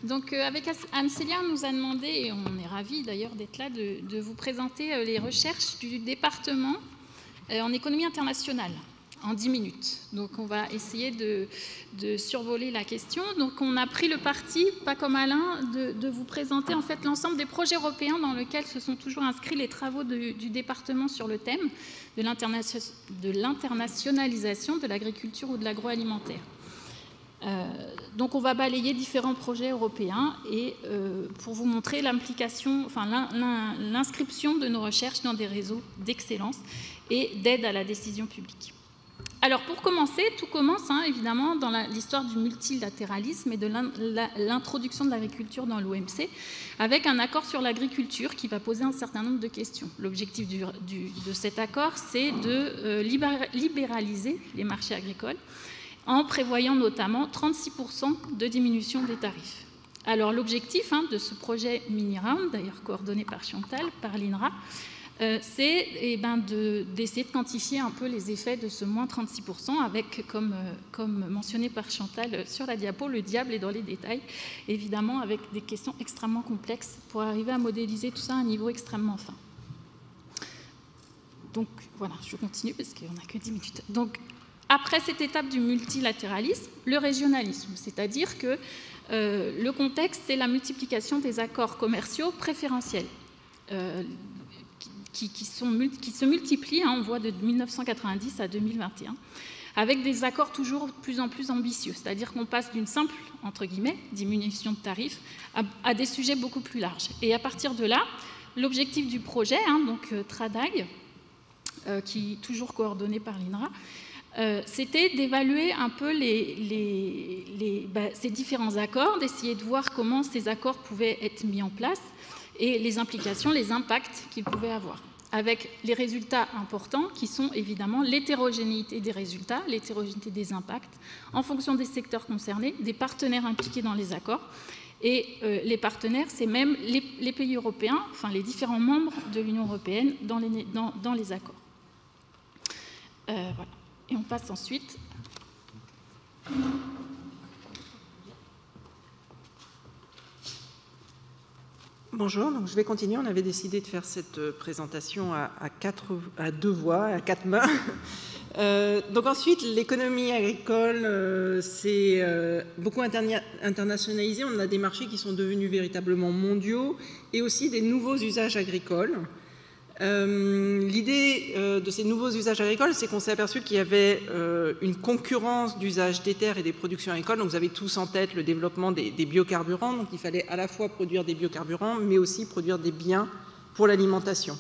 Donc avec Anne-Célia, on nous a demandé, et on est ravis d'ailleurs d'être là, de vous présenter les recherches du département en économie internationale en 10 minutes. Donc on va essayer de survoler la question. Donc on a pris le parti, pas comme Alain, de vous présenter en fait l'ensemble des projets européens dans lesquels se sont toujours inscrits les travaux du département sur le thème de l'internationalisation de l'agriculture ou de l'agroalimentaire. Donc on va balayer différents projets européens et pour vous montrer l'implication, enfin l'inscription de nos recherches dans des réseaux d'excellence et d'aide à la décision publique. Alors pour commencer, tout commence évidemment dans l'histoire du multilatéralisme et de l'introduction de l'agriculture dans l'OMC avec un accord sur l'agriculture qui va poser un certain nombre de questions. L'objectif de cet accord, c'est de libéraliser les marchés agricoles en prévoyant notamment 36% de diminution des tarifs. Alors l'objectif de ce projet mini-round, d'ailleurs coordonné par Chantal, par l'INRA, c'est d'essayer de quantifier un peu les effets de ce moins 36% avec, comme mentionné par Chantal sur la diapo, le diable est dans les détails, évidemment avec des questions extrêmement complexes pour arriver à modéliser tout ça à un niveau extrêmement fin. Donc voilà, je continue parce qu'on n'a que 10 minutes. Donc, après cette étape du multilatéralisme, le régionalisme, c'est-à-dire que le contexte, c'est la multiplication des accords commerciaux préférentiels qui se multiplient, on voit de 1990 à 2021, avec des accords toujours de plus en plus ambitieux, c'est-à-dire qu'on passe d'une simple, entre guillemets, diminution de tarifs à des sujets beaucoup plus larges. Et à partir de là, l'objectif du projet, donc TRADAG, qui est toujours coordonné par l'INRA, c'était d'évaluer un peu ces différents accords, d'essayer de voir comment ces accords pouvaient être mis en place et les implications, les impacts qu'ils pouvaient avoir, avec les résultats importants qui sont évidemment l'hétérogénéité des résultats, l'hétérogénéité des impacts, en fonction des secteurs concernés, des partenaires impliqués dans les accords. Et les partenaires, c'est même les pays européens, enfin les différents membres de l'Union européenne dans les accords. Voilà. Et on passe ensuite. Bonjour, donc je vais continuer. On avait décidé de faire cette présentation à deux voix, à quatre mains. Donc ensuite, l'économie agricole s'est beaucoup internationalisée. On a des marchés qui sont devenus véritablement mondiaux et aussi des nouveaux usages agricoles. L'idée de ces nouveaux usages agricoles, c'est qu'on s'est aperçu qu'il y avait une concurrence d'usage des terres et des productions agricoles. Donc vous avez tous en tête le développement des biocarburants. Donc il fallait à la fois produire des biocarburants, mais aussi produire des biens pour l'alimentation.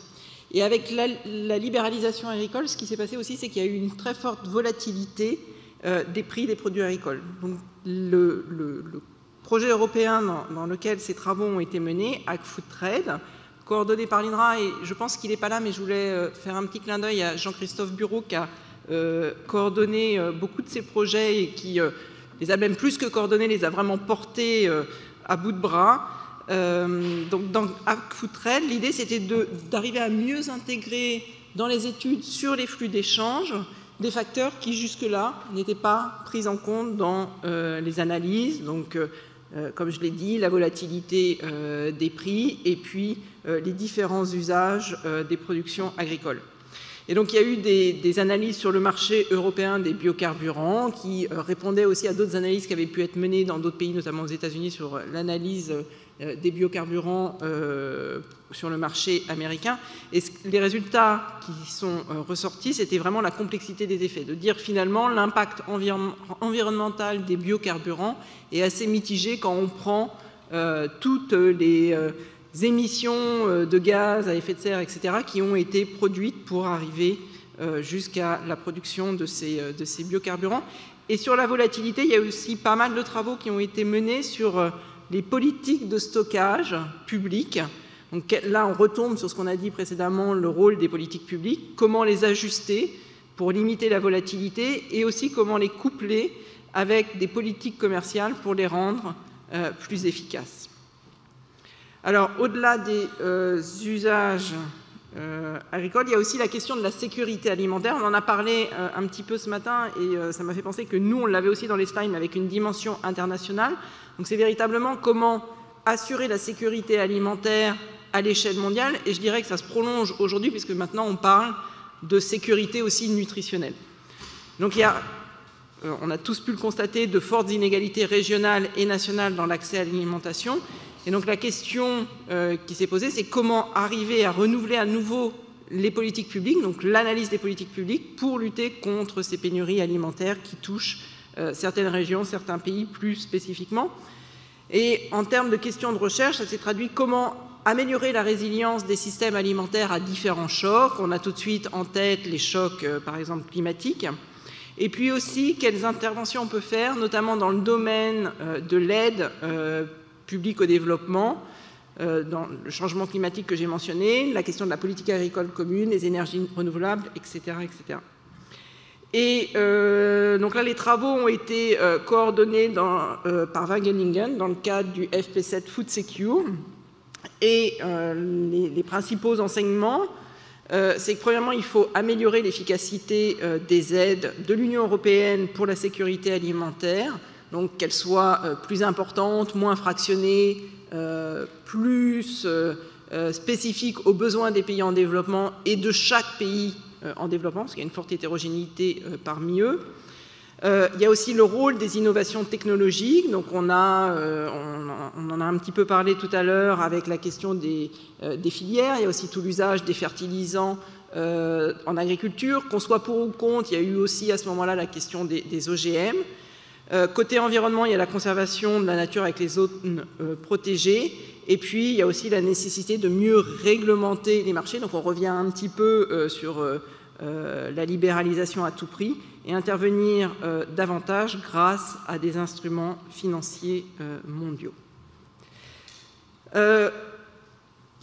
Et avec la libéralisation agricole, ce qui s'est passé aussi, c'est qu'il y a eu une très forte volatilité des prix des produits agricoles. Donc le projet européen dans lequel ces travaux ont été menés, AgFoodTrade, coordonné par l'INRA, et je pense qu'il n'est pas là, mais je voulais faire un petit clin d'œil à Jean-Christophe Bureau qui a coordonné beaucoup de ces projets et qui les a même plus que coordonnés, les a vraiment portés à bout de bras. Donc dans AgFoodTrade, l'idée c'était d'arriver à mieux intégrer dans les études sur les flux d'échange des facteurs qui jusque-là n'étaient pas pris en compte dans les analyses. Donc comme je l'ai dit, la volatilité des prix et puis les différents usages des productions agricoles. Et donc il y a eu des analyses sur le marché européen des biocarburants qui répondaient aussi à d'autres analyses qui avaient pu être menées dans d'autres pays, notamment aux États-Unis, sur l'analyse des biocarburants sur le marché américain. Et les résultats qui sont ressortis, c'était vraiment la complexité des effets, de dire finalement l'impact environnemental des biocarburants est assez mitigé quand on prend toutes les émissions de gaz à effet de serre, etc., qui ont été produites pour arriver jusqu'à la production de ces biocarburants. Et sur la volatilité, il y a aussi pas mal de travaux qui ont été menés sur les politiques de stockage publiques. Donc là, on retombe sur ce qu'on a dit précédemment, le rôle des politiques publiques, comment les ajuster pour limiter la volatilité et aussi comment les coupler avec des politiques commerciales pour les rendre plus efficaces. Alors, au-delà des usages agricole. Il y a aussi la question de la sécurité alimentaire. On en a parlé un petit peu ce matin et ça m'a fait penser que nous, on l'avait aussi dans les slides, mais avec une dimension internationale. Donc c'est véritablement comment assurer la sécurité alimentaire à l'échelle mondiale. Et je dirais que ça se prolonge aujourd'hui puisque maintenant on parle de sécurité aussi nutritionnelle. Donc il y a, on a tous pu le constater, de fortes inégalités régionales et nationales dans l'accès à l'alimentation. Et donc la question qui s'est posée, c'est comment arriver à renouveler à nouveau les politiques publiques, donc l'analyse des politiques publiques pour lutter contre ces pénuries alimentaires qui touchent certaines régions, certains pays plus spécifiquement. Et en termes de questions de recherche, ça s'est traduit comment améliorer la résilience des systèmes alimentaires à différents chocs. On a tout de suite en tête les chocs, par exemple, climatiques. Et puis aussi, quelles interventions on peut faire, notamment dans le domaine de l'aide publique au développement, dans le changement climatique que j'ai mentionné, la question de la politique agricole commune, les énergies renouvelables, etc. etc. Et donc là, les travaux ont été coordonnés par Wageningen dans le cadre du FP7 Food Secure. Et les principaux enseignements, c'est que premièrement, il faut améliorer l'efficacité des aides de l'Union européenne pour la sécurité alimentaire, donc qu'elles soient plus importantes, moins fractionnées, plus spécifiques aux besoins des pays en développement et de chaque pays en développement, parce qu'il y a une forte hétérogénéité parmi eux. Il y a aussi le rôle des innovations technologiques. Donc on en a un petit peu parlé tout à l'heure avec la question des filières. Il y a aussi tout l'usage des fertilisants en agriculture. Qu'on soit pour ou contre, il y a eu aussi à ce moment-là la question des OGM. Côté environnement, il y a la conservation de la nature avec les zones protégées. Et puis, il y a aussi la nécessité de mieux réglementer les marchés. Donc on revient un petit peu sur la libéralisation à tout prix et intervenir davantage grâce à des instruments financiers mondiaux.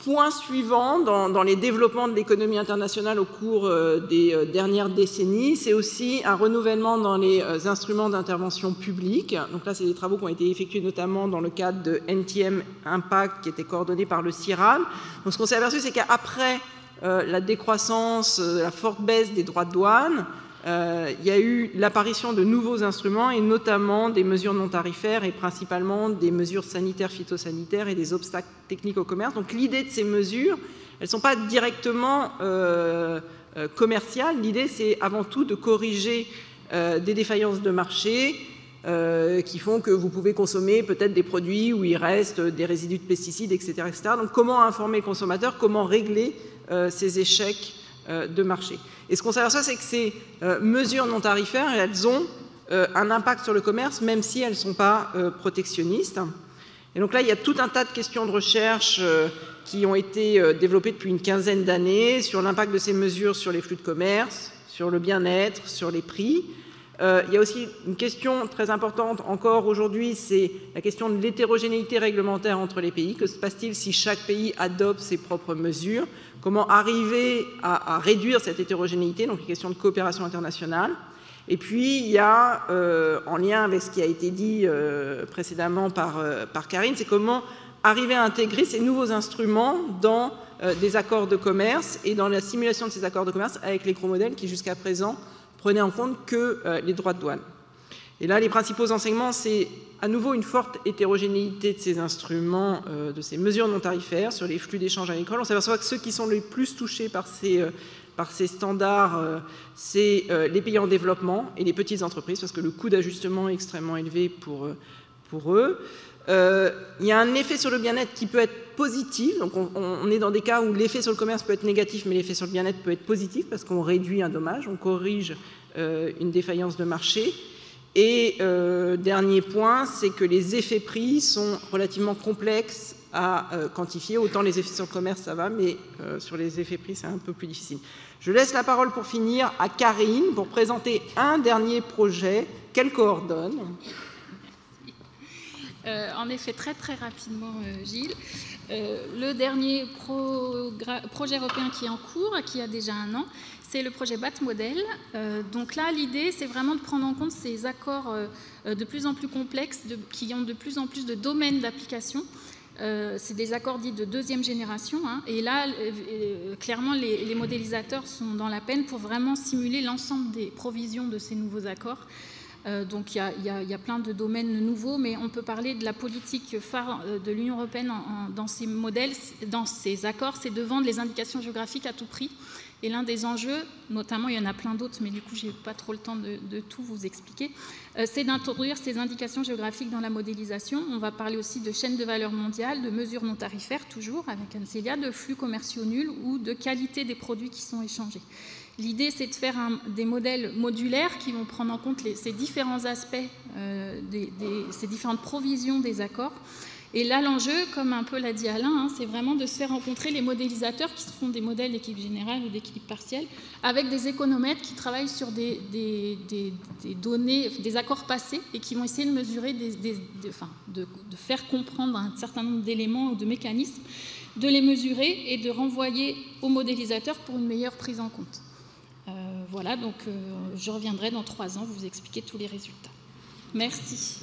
Point suivant dans les développements de l'économie internationale au cours des dernières décennies, c'est aussi un renouvellement dans les instruments d'intervention publique. Donc là, c'est des travaux qui ont été effectués notamment dans le cadre de NTM Impact qui était coordonné par le CIRAD. Donc ce qu'on s'est aperçu, c'est qu'après la décroissance, la forte baisse des droits de douane, il y a eu l'apparition de nouveaux instruments et notamment des mesures non tarifaires et principalement des mesures sanitaires, phytosanitaires et des obstacles techniques au commerce. Donc l'idée de ces mesures, elles ne sont pas directement commerciales. L'idée, c'est avant tout de corriger des défaillances de marché qui font que vous pouvez consommer peut-être des produits où il reste des résidus de pesticides, etc. etc. Donc comment informer le consommateur, comment régler ces échecs de marché. Et ce qu'on s'aperçoit, c'est que ces mesures non tarifaires, elles ont un impact sur le commerce, même si elles ne sont pas protectionnistes. Et donc là, il y a tout un tas de questions de recherche qui ont été développées depuis une quinzaine d'années sur l'impact de ces mesures sur les flux de commerce, sur le bien-être, sur les prix. Il y a aussi une question très importante encore aujourd'hui, c'est la question de l'hétérogénéité réglementaire entre les pays. Que se passe-t-il si chaque pays adopte ses propres mesures? Comment arriver à réduire cette hétérogénéité? Donc, une question de coopération internationale. Et puis, il y a, en lien avec ce qui a été dit précédemment par Karine, c'est comment arriver à intégrer ces nouveaux instruments dans des accords de commerce et dans la simulation de ces accords de commerce avec les gros modèles qui, jusqu'à présent, prenaient en compte que les droits de douane. Et là, les principaux enseignements, c'est à nouveau une forte hétérogénéité de ces instruments, de ces mesures non tarifaires sur les flux d'échanges agricoles. On s'aperçoit que ceux qui sont les plus touchés par ces standards, c'est les pays en développement et les petites entreprises, parce que le coût d'ajustement est extrêmement élevé pour eux. Il y a un effet sur le bien-être qui peut être positif. Donc on est dans des cas où l'effet sur le commerce peut être négatif, mais l'effet sur le bien-être peut être positif, parce qu'on réduit un dommage, on corrige une défaillance de marché. Et dernier point, c'est que les effets prix sont relativement complexes à quantifier. Autant les effets sur le commerce, ça va, mais sur les effets prix, c'est un peu plus difficile. Je laisse la parole pour finir à Karine pour présenter un dernier projet qu'elle coordonne. En effet, très très rapidement, Gilles. Le dernier projet européen qui est en cours, qui a déjà 1 an, c'est le projet BAT Model. Donc là, l'idée, c'est vraiment de prendre en compte ces accords de plus en plus complexes, qui ont de plus en plus de domaines d'application, c'est des accords dits de deuxième génération, hein, et là, clairement, les modélisateurs sont dans la peine pour vraiment simuler l'ensemble des provisions de ces nouveaux accords. Donc il y a plein de domaines nouveaux, mais on peut parler de la politique phare de l'Union européenne dans ces modèles, dans ces accords, c'est de vendre les indications géographiques à tout prix. Et l'un des enjeux, notamment, il y en a plein d'autres, mais du coup, je n'ai pas trop le temps de tout vous expliquer, c'est d'introduire ces indications géographiques dans la modélisation. On va parler aussi de chaînes de valeur mondiale, de mesures non tarifaires, toujours avec Ancilia, de flux commerciaux nuls ou de qualité des produits qui sont échangés. L'idée, c'est de faire des modèles modulaires qui vont prendre en compte ces différents aspects, ces différentes provisions des accords. Et là, l'enjeu, comme un peu l'a dit Alain, hein, c'est vraiment de se faire rencontrer les modélisateurs qui font des modèles d'équilibre général ou d'équilibre partiel, avec des économètres qui travaillent sur des données, des accords passés, et qui vont essayer de mesurer, de faire comprendre un certain nombre d'éléments ou de mécanismes, de les mesurer et de renvoyer aux modélisateurs pour une meilleure prise en compte. Voilà, donc je reviendrai dans 3 ans vous expliquer tous les résultats. Merci.